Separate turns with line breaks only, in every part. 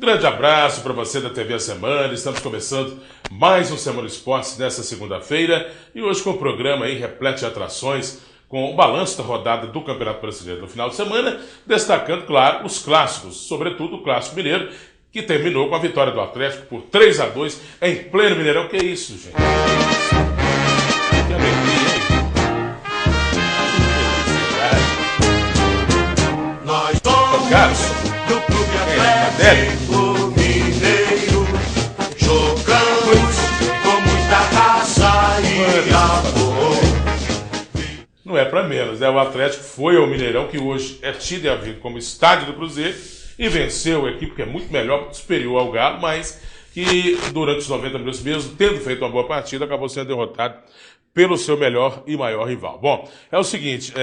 Grande abraço para você da TV A Semana. Estamos começando mais um Semana Esportes nesta segunda-feira e hoje com o programa aí repleto de atrações, com o balanço da rodada do Campeonato Brasileiro no final de semana, destacando, claro, os clássicos, sobretudo o Clássico Mineiro, que terminou com a vitória do Atlético por 3-2 em pleno Mineirão. Que isso, gente? Que alegria, hein?
Nós somos do Clube Atlético Mineiro, jogamos com muita raça e amor.
Não é para menos, né? O Atlético foi ao Mineirão, que hoje é tido e havido como estádio do Cruzeiro, e venceu a equipe que é muito melhor, muito superior ao Galo, mas que durante os 90 minutos, mesmo tendo feito uma boa partida, acabou sendo derrotado pelo seu melhor e maior rival. Bom, é o seguinte,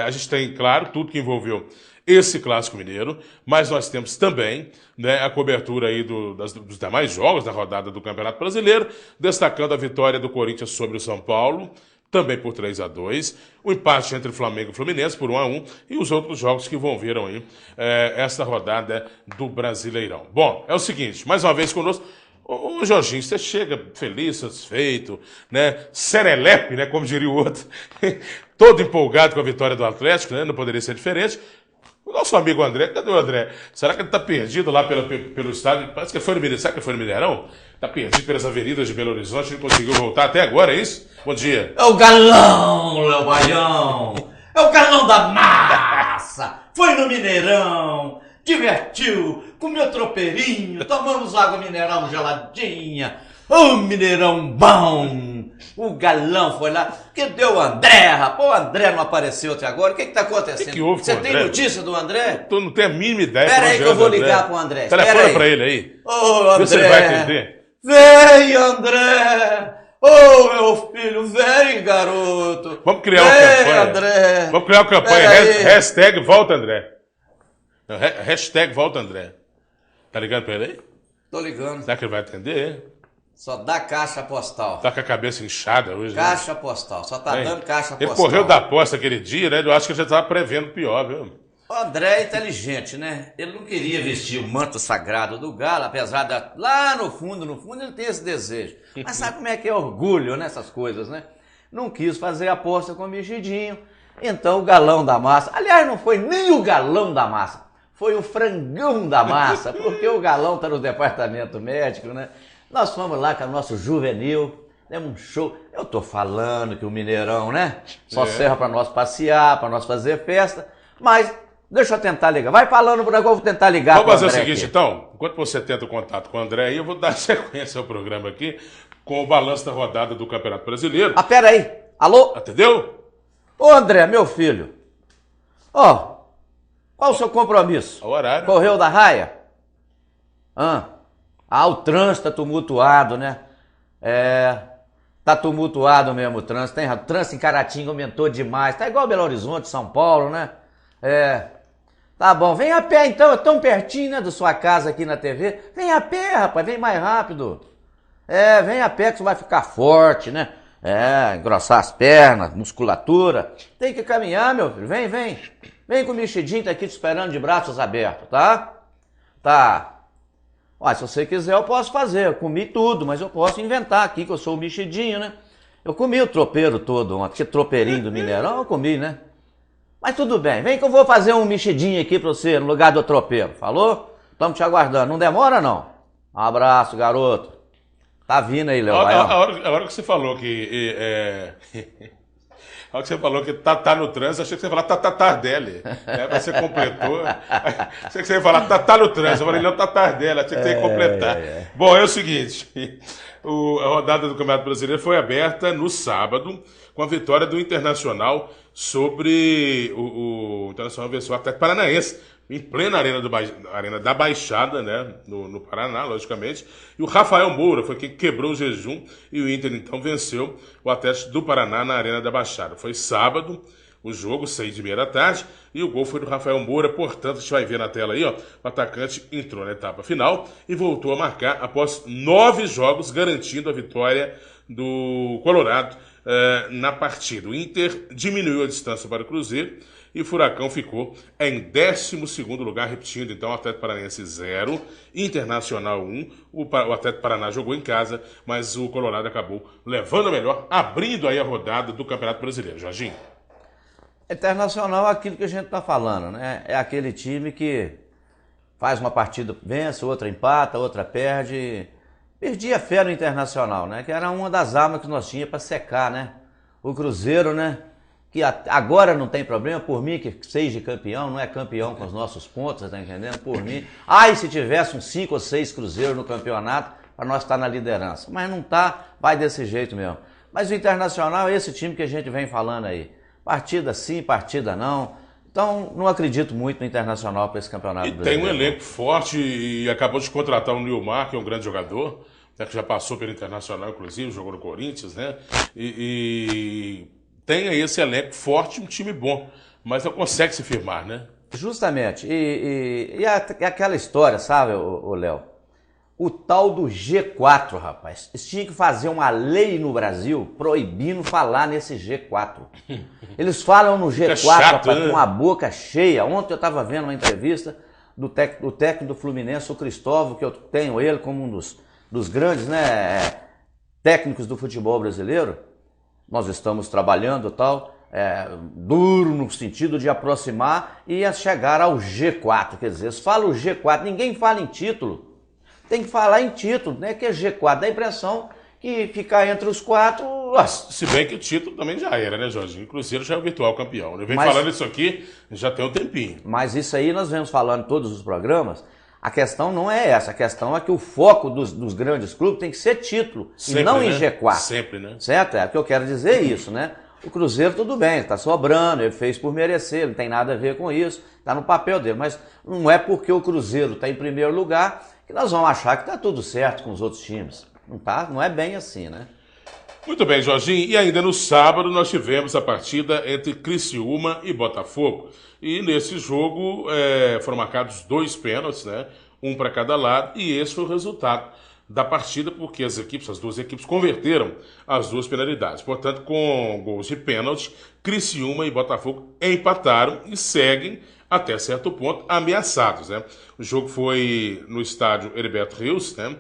a gente tem, claro, tudo que envolveu esse Clássico Mineiro, mas nós temos também, né, a cobertura aí dos demais jogos da rodada do Campeonato Brasileiro, destacando a vitória do Corinthians sobre o São Paulo, também por 3-2, o empate entre Flamengo e Fluminense por 1-1 e os outros jogos que envolveram aí esta rodada do Brasileirão. Bom, é o seguinte, mais uma vez conosco, ô Jorginho, você chega feliz, satisfeito, né, serelepe, né, como diria o outro, todo empolgado com a vitória do Atlético, né, não poderia ser diferente. O nosso amigo André, cadê o André? Será que ele está perdido lá pelo estádio? Parece que ele foi no Mineirão. Será que ele foi no Mineirão? Está perdido pelas avenidas de Belo Horizonte, não conseguiu voltar até agora, é isso? Bom dia.
É o galão, Léo Baião. É o galão da massa. Foi no Mineirão, divertiu, comeu tropeirinho, tomamos água mineral geladinha. Mineirão bom. O galão foi lá. Que deu o André, rapaz? O André não apareceu até agora. O que tá acontecendo?
Que houve com
Você
o André?
tem notícia do André?
Eu não tenho a mínima ideia.
Pera aí que eu vou ligar pro André.
Telefona pra ele aí.
Ô, André.
Vê se ele vai atender.
Vem, André. Ô, meu filho, vem, garoto.
Vamos criar uma
vem,
campanha.
André.
Vamos criar uma campanha.
Pera aí.
Hashtag volta André. Não, hashtag volta André. Tá ligando pra ele aí?
Tô ligando.
Será que ele vai atender, hein?
Só dá caixa postal.
Tá com a cabeça inchada hoje, né?
Caixa postal. Só tá
Hein?
dando caixa
Ele
postal.
correu da aposta aquele dia, né? Eu acho que ele já estava prevendo o pior, viu?
O André é inteligente, né? Ele não queria vestir o manto sagrado do Galo, apesar de lá no fundo ele tem esse desejo. Mas sabe como é que é orgulho nessas coisas, né? Não quis fazer aposta com o mexidinho. Então o galão da massa... Aliás, não foi nem o galão da massa. Foi o frangão da massa, porque o galão tá no departamento médico, né? Nós fomos lá com o nosso juvenil, demos um show. Eu tô falando que o Mineirão, né? Só serve para nós passear, para nós fazer festa. Mas deixa eu tentar ligar. Vai falando por agora, eu vou tentar ligar.
Vamos fazer o
André
seguinte,
aqui.
então. Enquanto você tenta o contato com o André aí, eu vou dar sequência ao programa aqui com o balanço da rodada do Campeonato Brasileiro.
Ah, pera aí. Alô?
Entendeu?
Ô, André, meu filho. Ó, qual o seu compromisso?
O horário.
Correu da raia? O trânsito tá tumultuado, né? Tá tumultuado mesmo o trânsito. O trânsito em Caratinga aumentou demais. Tá igual Belo Horizonte, São Paulo, né? Tá bom. Vem a pé então, é tão pertinho, né, da sua casa aqui na TV. Vem a pé, rapaz, vem mais rápido. Vem a pé que você vai ficar forte, né? Engrossar as pernas, musculatura. Tem que caminhar, meu filho. Vem. Vem com o mexidinho, tá aqui te esperando de braços abertos, tá? Tá. Olha, se você quiser eu posso fazer, eu comi tudo, mas eu posso inventar aqui que eu sou o mexidinho, né? Eu comi o tropeiro todo ontem, que tropeirinho do Mineirão eu comi, né? Mas tudo bem, vem que eu vou fazer um mexidinho aqui pra você no lugar do tropeiro, falou? Estamos te aguardando, não demora não? Um abraço, garoto. Tá vindo aí, Léo Baião.
A hora que você falou que... A hora que você falou que tá no trânsito, achei que você ia falar Tardelli. Mas você completou. Achei que você ia falar tá no trânsito. Eu falei, não, Tardelli, achei que você ia completar. Bom, é o seguinte. A rodada do Campeonato Brasileiro foi aberta no sábado, com a vitória do Internacional sobre o Internacional venceu o Atlético Paranaense, em plena arena da Baixada, né, no Paraná, logicamente. E o Rafael Moura foi quem quebrou o jejum e o Inter, então, venceu o Atlético do Paraná na Arena da Baixada. Foi sábado, o jogo, 6h30 da tarde, e o gol foi do Rafael Moura. Portanto, a gente vai ver na tela aí, ó, o atacante entrou na etapa final e voltou a marcar após 9 jogos, garantindo a vitória do Colorado na partida. O Inter diminuiu a distância para o Cruzeiro e o Furacão ficou em 12º lugar, repetindo, então, o Atlético Paranaense 0, Internacional 1, o Atlético Paraná jogou em casa, mas o Colorado acabou levando a melhor, abrindo aí a rodada do Campeonato Brasileiro. Jorginho.
Internacional é aquilo que a gente está falando, né? É aquele time que faz uma partida, vence, outra empata, outra perde. Perdi a fé no Internacional, né? Que era uma das armas que nós tínhamos para secar, né? O Cruzeiro, né? Que agora não tem problema, por mim que seja campeão, não é campeão com os nossos pontos, tá entendendo? Por mim. Ai, se tivesse uns 5 ou 6 Cruzeiros no campeonato, para nós estar na liderança. Mas não tá, vai desse jeito mesmo. Mas o Internacional é esse time que a gente vem falando aí. Partida sim, partida não. Então, não acredito muito no Internacional para esse campeonato brasileiro.
Tem um elenco forte e acabou de contratar o Nilmar, que é um grande jogador, né, que já passou pelo Internacional, inclusive, jogou no Corinthians, né? E tem aí esse elenco forte, um time bom, mas não consegue se firmar, né?
Justamente. E aquela história, sabe, o Léo? O tal do G4, rapaz. Eles tinham que fazer uma lei no Brasil proibindo falar nesse G4. Eles falam no G4,
chato,
rapaz,
né?
com a boca cheia. Ontem eu estava vendo uma entrevista do técnico do Fluminense, o Cristóvão, que eu tenho ele como um dos grandes, né, técnicos do futebol brasileiro. Nós estamos trabalhando e tal, duro no sentido de aproximar e chegar ao G4. Quer dizer, eles falam o G4, ninguém fala em título. Tem que falar em título, né? Que é G4. Dá a impressão que ficar entre os 4...
Se bem que o título também já era, né, Jorginho? O Cruzeiro já é o virtual campeão. Eu venho falando isso aqui já tem um tempinho.
Mas isso aí nós vemos falando em todos os programas. A questão não é essa. A questão é que o foco dos grandes clubes tem que ser título. Sempre, e não, né? Em G4.
Sempre, né?
Certo? É o que eu quero dizer isso, né? O Cruzeiro tudo bem, ele está sobrando, ele fez por merecer, não tem nada a ver com isso, está no papel dele. Mas não é porque o Cruzeiro está em primeiro lugar que nós vamos achar que está tudo certo com os outros times. Não tá? Não é bem assim, né?
Muito bem, Jorginho. E ainda no sábado nós tivemos a partida entre Criciúma e Botafogo. E nesse jogo foram marcados 2 pênaltis, né? Um para cada lado, e esse foi o resultado da partida, porque as duas equipes converteram as 2 penalidades. Portanto, com gols de pênalti, Criciúma e Botafogo empataram e seguem até certo ponto ameaçados, né? O jogo foi no estádio Heriberto Rios, né?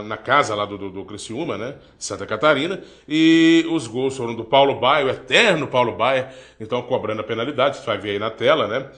Na casa lá do Criciúma, né? Santa Catarina, e os gols foram do Paulo Baia, o eterno Paulo Baia, então cobrando a penalidade, você vai ver aí na tela, né?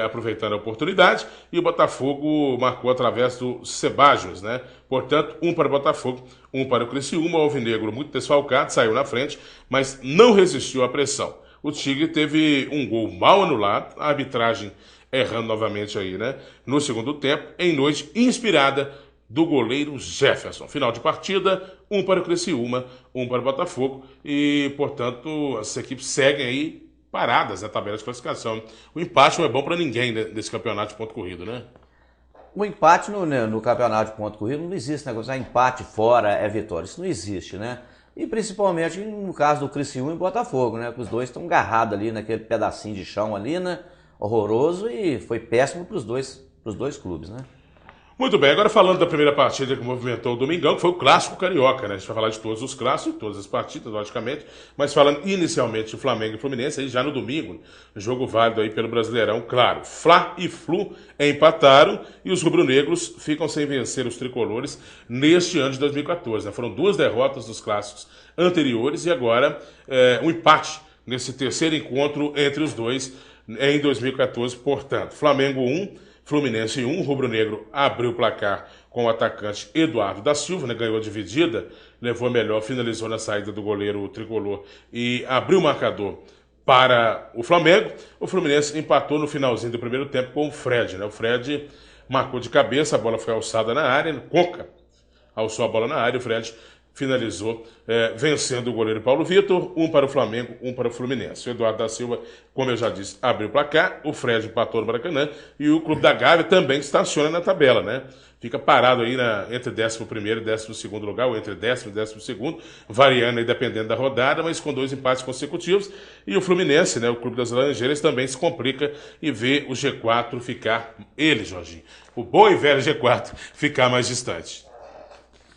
Aproveitando a oportunidade, e o Botafogo marcou através do Sebajos, né? Portanto, 1 para o Botafogo, 1 para o Criciúma. O alvinegro muito desfalcado, saiu na frente, mas não resistiu à pressão. O Tigre teve um gol mal anulado, a arbitragem errando novamente aí, né? No segundo tempo, em noite inspirada do goleiro Jefferson. Final de partida, 1 para o Criciúma, 1 para o Botafogo, e, portanto, as equipes seguem aí paradas na tabela de classificação. O empate não é bom para ninguém nesse campeonato de ponto corrido, né?
O empate no campeonato de ponto corrido não existe negócio, empate fora é vitória, isso não existe, né? E principalmente no caso do Criciúma e Botafogo, né? Que os dois estão agarrados ali naquele pedacinho de chão ali, né? Horroroso, e foi péssimo para os dois clubes, né?
Muito bem, agora falando da primeira partida que movimentou o Domingão, que foi o Clássico Carioca, né? A gente vai falar de todos os clássicos, todas as partidas, logicamente, mas falando inicialmente de Flamengo e Fluminense, aí já no domingo, jogo válido aí pelo Brasileirão, claro. Fla e Flu empataram e os rubro-negros ficam sem vencer os tricolores neste ano de 2014, né? Foram 2 derrotas dos clássicos anteriores e agora um empate nesse terceiro encontro entre os dois em 2014, portanto. Flamengo 1, Fluminense 1, o rubro-negro abriu o placar com o atacante Eduardo da Silva, né, ganhou a dividida, levou a melhor, finalizou na saída do goleiro tricolor e abriu o marcador para o Flamengo. O Fluminense empatou no finalzinho do primeiro tempo com o Fred, né? O Fred marcou de cabeça, a bola foi alçada na área, Coca alçou a bola na área, o Fred finalizou vencendo o goleiro Paulo Vitor, 1 para o Flamengo, 1 para o Fluminense. O Eduardo da Silva, como eu já disse, abriu o placar, o Fred empatou no Maracanã e o Clube da Gávea também estaciona na tabela, né? Fica parado aí entre 11º e 12º lugar, ou entre 10º e 12º, variando aí dependendo da rodada, mas com 2 empates consecutivos. E o Fluminense, né, o Clube das Laranjeiras, também se complica e vê o G4 ficar, Jorginho, o bom e velho G4 ficar mais distante.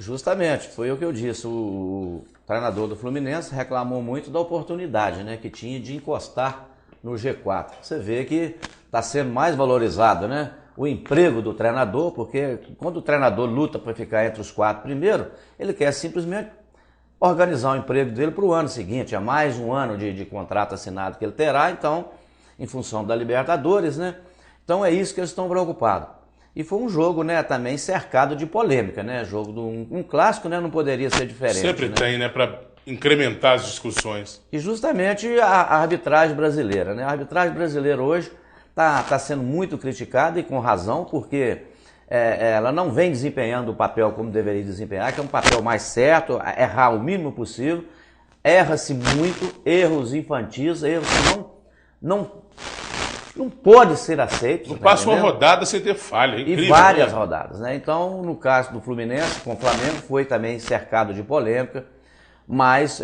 Justamente, foi o que eu disse. O O treinador do Fluminense reclamou muito da oportunidade, né, que tinha de encostar no G4. Você vê que está sendo mais valorizado, né, o emprego do treinador, porque quando o treinador luta para ficar entre os 4 primeiros, ele quer simplesmente organizar o emprego dele para o ano seguinte. É mais um ano de contrato assinado que ele terá, então, em função da Libertadores, né? Então é isso que eles estão preocupados. E foi um jogo, né, também cercado de polêmica, né? Jogo de um clássico, né, não poderia ser diferente.
Sempre
né?
tem, né, para incrementar as discussões.
E justamente a arbitragem brasileira, né? A arbitragem brasileira hoje está sendo muito criticada e com razão, porque ela não vem desempenhando o papel como deveria desempenhar, que é um papel mais certo, errar o mínimo possível. Erra-se muito, erros infantis, erros que não pode ser aceitos.
Não passa uma rodada sem ter falha, é incrível.
E várias
né?
rodadas, né? Então, no caso do Fluminense, com o Flamengo, foi também cercado de polêmica, mas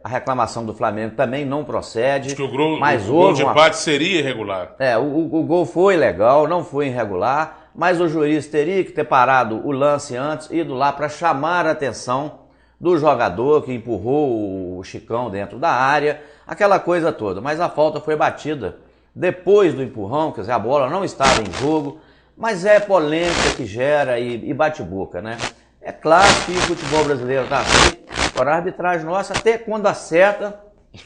a reclamação do Flamengo também não procede.
Acho que o gol de empate seria irregular.
O gol foi legal, não foi irregular, mas o juiz teria que ter parado o lance antes, ido lá para chamar a atenção do jogador que empurrou o Chicão dentro da área, aquela coisa toda. Mas a falta foi batida depois do empurrão, quer dizer, a bola não estava em jogo, mas é polêmica que gera e bate-boca, né? É claro que o futebol brasileiro está assim, agora a arbitragem nossa, até quando acerta,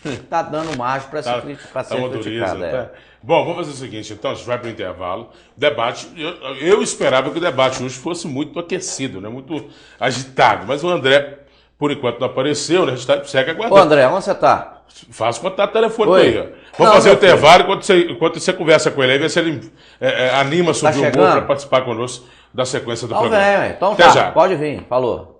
está dando margem para ser criticada.
Tá. Bom, vamos fazer o seguinte, então, a gente vai para o intervalo. Debate, eu esperava que o debate hoje fosse muito aquecido, né? Muito agitado, mas o André, por enquanto, não apareceu, né? A gente segue aguardando.
Ô André, onde você está?
Faz contato telefônico aí. Ó. Vamos fazer o intervalo enquanto você conversa com ele aí, ver se ele anima a subir o gol para participar conosco da sequência do programa.
Então tá, pode vir. Falou.